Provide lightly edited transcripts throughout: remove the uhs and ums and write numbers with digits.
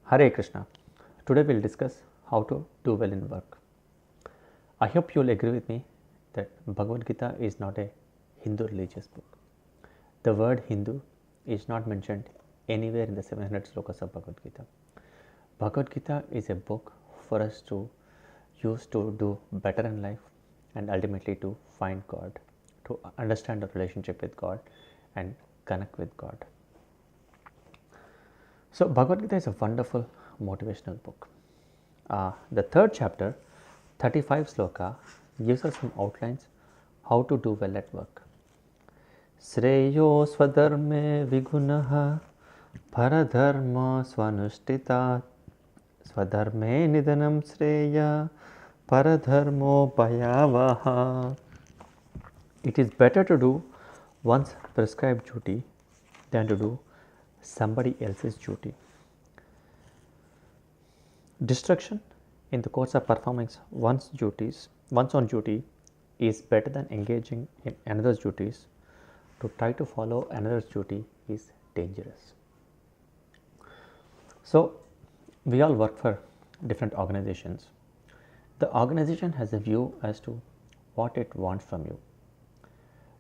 Hare Krishna. Today we'll discuss how to do well in work. I hope you'll agree with me that Bhagavad-Gita is not a Hindu religious book. The word Hindu is not mentioned anywhere in the 700 slokas of Bhagavad-Gita. Bhagavad-Gita is a book for us to use to do better in life and ultimately to find God, to understand the relationship with God and connect with God. So Bhagavad Gita is a wonderful motivational book. The third chapter, 35 sloka, gives us some outlines how to do well at work. Sreyo swadharme vigunaha paradharma swanushtita swadharme nidanam sreya paradharmo bhayavaha. It is better to do one's prescribed duty than to do somebody else's duty. Distraction in the course of performing one's own duty is better than engaging in another's duties. To try to follow another's duty is dangerous. So, we all work for different organizations. The organization has a view as to what it wants from you.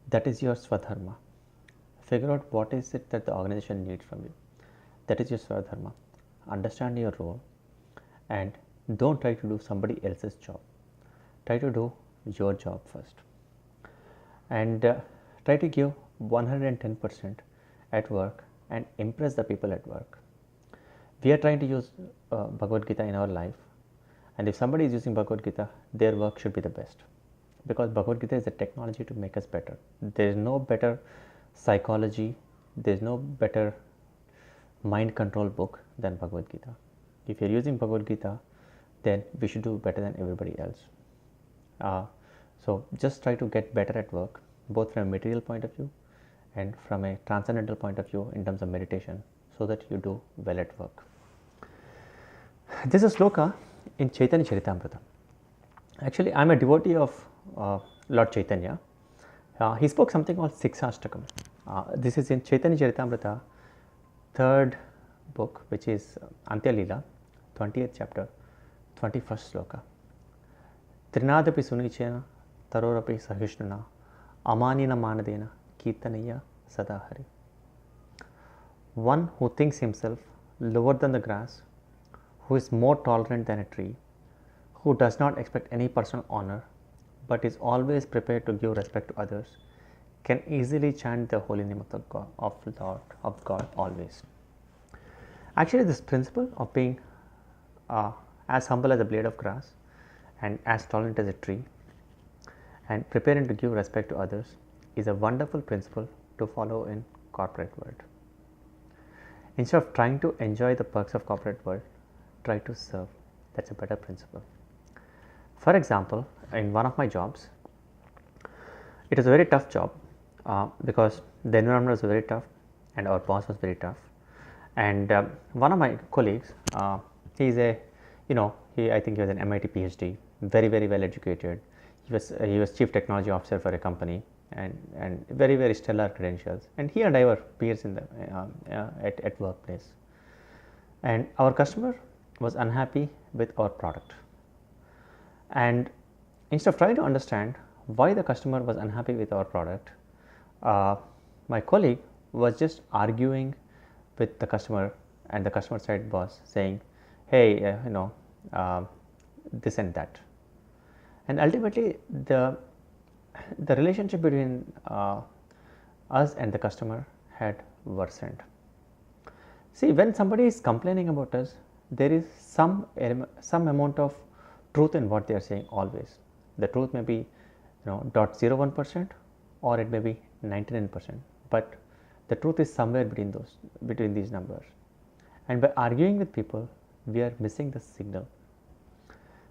That is your swadharma. Figure out what is it that the organization needs from you. That is your swadharma. Understand your role and don't try to do somebody else's job. Try to do your job first and try to give 110% at work and impress the people at work. We are trying to use Bhagavad Gita in our life, and if somebody is using Bhagavad Gita, their work should be the best, because Bhagavad Gita is a technology to make us better. There is no better psychology, there is no better mind control book than Bhagavad Gita. If you are using Bhagavad Gita, then we should do better than everybody else. So just try to get better at work, both from a material point of view and from a transcendental point of view in terms of meditation, so that you do well at work. This is a sloka in Chaitanya Charitamrita. Actually, I am a devotee of Lord Chaitanya. He spoke something called Siksashtakam. This is in Chaitanya Charitamrita, third book, which is Antya Leela, 20th chapter, 21st sloka. Trinadapi sunichena tarorapi sahishnuna amanina manadena kirtanaya sadahari. One who thinks himself lower than the grass, who is more tolerant than a tree, who does not expect any personal honor, but is always prepared to give respect to others, can easily chant the holy name of the God, of God always. Actually, this principle of being as humble as a blade of grass and as tolerant as a tree and preparing to give respect to others is a wonderful principle to follow in corporate world. Instead of trying to enjoy the perks of corporate world, try to serve. That's a better principle. For example, in one of my jobs, it was a very tough job because the environment was very tough and our boss was very tough. And one of my colleagues, he is a, I think he was an MIT PhD, very well educated. He was chief technology officer for a company and very stellar credentials. And he and I were peers in the at workplace. And our customer was unhappy with our product. And instead of trying to understand why the customer was unhappy with our product, my colleague was just arguing with the customer and the customer side boss, saying, hey, this and that. And ultimately, the relationship between us and the customer had worsened. See, when somebody is complaining about us, there is some amount of truth in what they are saying always. The truth may be 0.01% or it may be 99%, but the truth is somewhere between these numbers. And by arguing with people, we are missing the signal.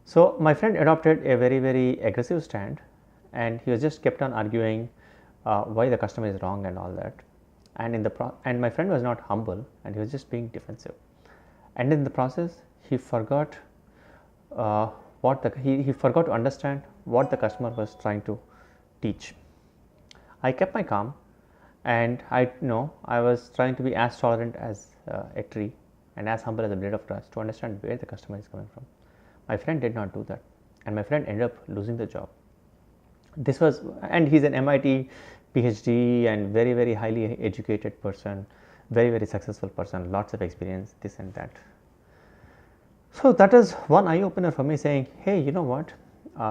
So my friend adopted a very aggressive stand, and he was just kept on arguing why the customer is wrong and all that. And my friend was not humble, and he was just being defensive. And in the process, he forgot he forgot to understand what the customer was trying to teach. I kept my calm, and I was trying to be as tolerant as a tree, and as humble as a blade of grass to understand where the customer is coming from. My friend did not do that, and my friend ended up losing the job. This was, and he's an MIT PhD and very, very highly educated person, very, very successful person, lots of experience, this and that. So that is one eye opener for me, saying, hey, you know what,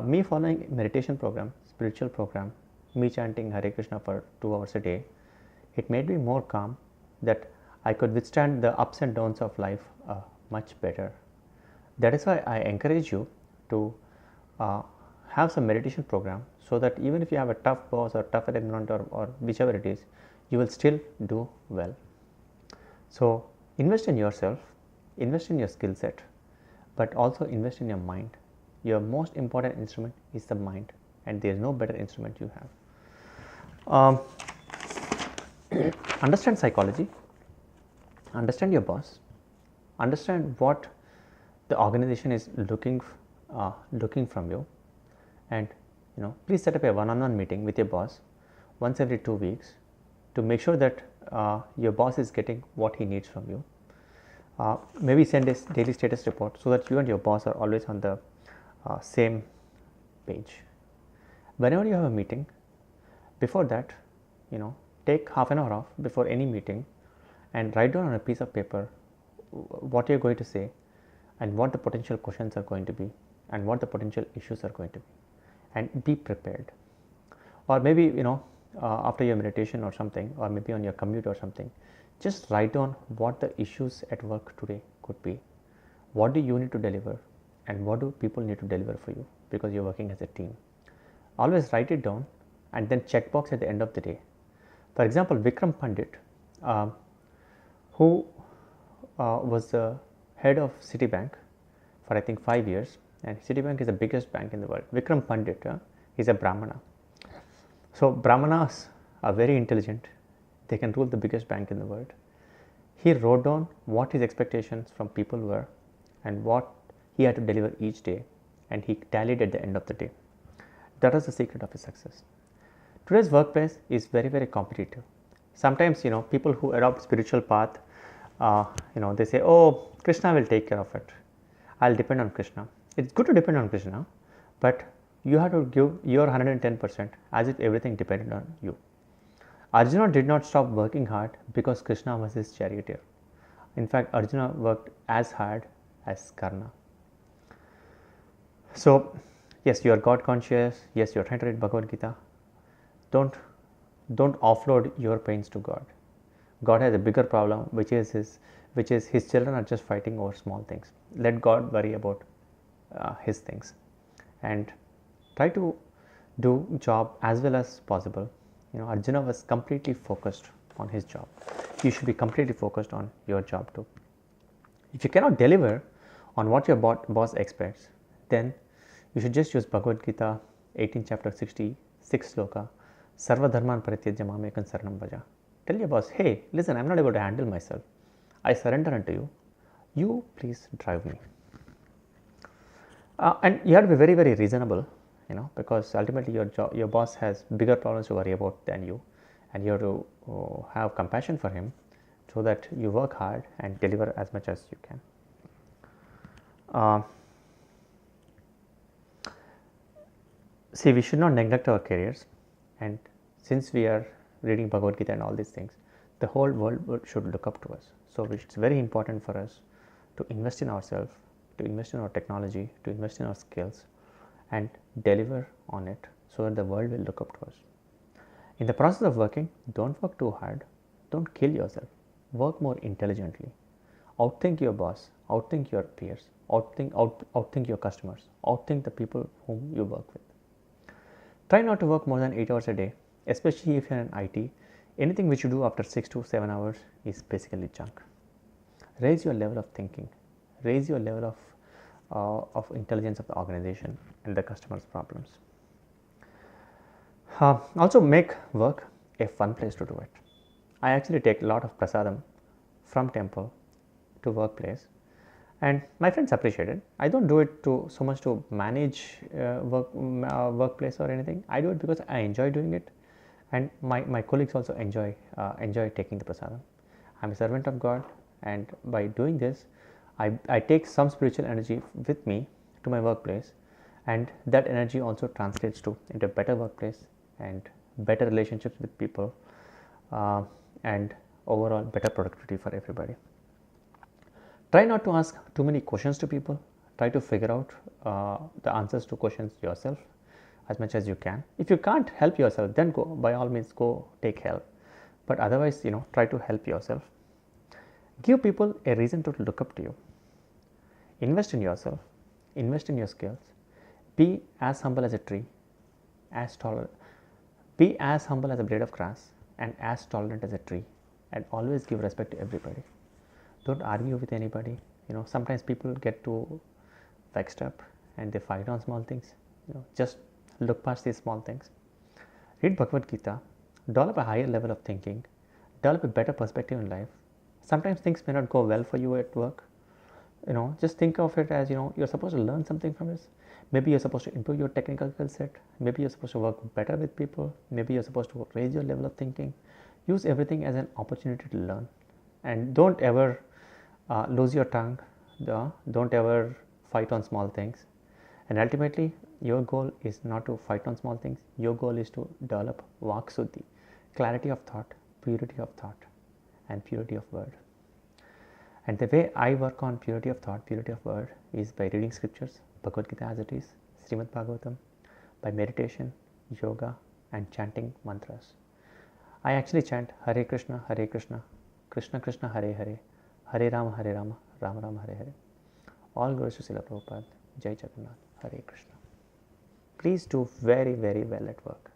me following meditation program, spiritual program, me chanting Hare Krishna for 2 hours a day, it made me more calm, that I could withstand the ups and downs of life much better. That is why I encourage you to have some meditation program, so that even if you have a tough boss or tough environment or whichever it is, you will still do well. So invest in yourself, invest in your skill set, but also invest in your mind. Your most important instrument is the mind, and there is no better instrument you have. Understand psychology, understand your boss, understand what the organization is looking from you, and please set up a one-on-one meeting with your boss once every 2 weeks to make sure that your boss is getting what he needs from you. Maybe send a daily status report so that you and your boss are always on the same page. Whenever you have a meeting, before that, take half an hour off before any meeting and write down on a piece of paper what you are going to say and what the potential questions are going to be and what the potential issues are going to be, and be prepared. Or maybe after your meditation or something, or maybe on your commute or something, just write down what the issues at work today could be, what do you need to deliver, and what do people need to deliver for you, because you're working as a team. Always write it down and then check box at the end of the day. For example, Vikram Pandit, who was the head of Citibank for I think 5 years, and Citibank is the biggest bank in the world. Vikram Pandit is a Brahmana. So Brahmanas are very intelligent, they can rule the biggest bank in the world. He wrote down what his expectations from people were and what he had to deliver each day, and he tallied at the end of the day. That was the secret of his success. Today's workplace is very, very competitive. Sometimes people who adopt spiritual path, they say, oh, Krishna will take care of it, I'll depend on Krishna. It's good to depend on Krishna, but you have to give your 110% as if everything depended on you. Arjuna did not stop working hard because Krishna was his charioteer. In fact, Arjuna worked as hard as Karna. So yes, you are God conscious, yes, you are trying to read Bhagavadgita. Don't offload your pains to God. God has a bigger problem, which is his children are just fighting over small things. Let God worry about his things, and try to do job as well as possible. Arjuna was completely focused on his job. You should be completely focused on your job too. If you cannot deliver on what your boss expects, then you should just use Bhagavad Gita 18 chapter 66 sloka, Sarva Dharman Parityajya Mamekam Saranam Vaja. Tell your boss, hey, listen, I'm not able to handle myself. I surrender unto you. You please drive me. And you have to be very, very reasonable, because ultimately your boss has bigger problems to worry about than you, and you have to have compassion for him, so that you work hard and deliver as much as you can. See, we should not neglect our careers, and since we are reading Bhagavad Gita and all these things, the whole world should look up to us. So it's very important for us to invest in ourselves, to invest in our technology, to invest in our skills, and deliver on it, so that the world will look up to us. In the process of working, don't work too hard, don't kill yourself, work more intelligently. Outthink your boss, outthink your peers, outthink your customers, outthink the people whom you work with. Try not to work more than 8 hours a day, especially if you are in IT. Anything which you do after 6 to 7 hours is basically junk. Raise your level of thinking, raise your level of intelligence of the organization and the customer's problems. Also make work a fun place to do it. I actually take a lot of prasadam from temple to workplace, and my friends appreciate it. I don't do it so much to manage workplace or anything. I do it because I enjoy doing it, and my colleagues also enjoy taking the prasadam. I'm a servant of God, and by doing this, I take some spiritual energy with me to my workplace, and that energy also translates to into a better workplace and better relationships with people, uh, and overall better productivity for everybody. Try not to ask too many questions to people. Try to figure out the answers to questions yourself as much as you can. If you can't help yourself, then go, by all means, go take help. But otherwise, try to help yourself. Give people a reason to look up to you. Invest in yourself, invest in your skills. Be as humble as a tree, as tolerant. Be as humble as a blade of grass and as tolerant as a tree, and always give respect to everybody. Don't argue with anybody. Sometimes people get too vexed up and they fight on small things. Just look past these small things. Read Bhagavadgita, develop a higher level of thinking, develop a better perspective in life. Sometimes things may not go well for you at work. Just think of it as, you're supposed to learn something from this. Maybe you're supposed to improve your technical skill set. Maybe you're supposed to work better with people. Maybe you're supposed to raise your level of thinking. Use everything as an opportunity to learn, and don't ever lose your tongue. Don't ever fight on small things. And ultimately, your goal is not to fight on small things. Your goal is to develop vak suddhi, clarity of thought, and purity of word. And the way I work on purity of thought, purity of word, is by reading scriptures, Bhagavad Gita as it is, Srimad Bhagavatam, by meditation, yoga, and chanting mantras. I actually chant Hare Krishna, Krishna Krishna, Hare Hare, Hare Rama, Rama Rama, Hare Hare. All glories to Srila Prabhupada. Jai Jagannath. Hare Krishna. Please do very, very well at work.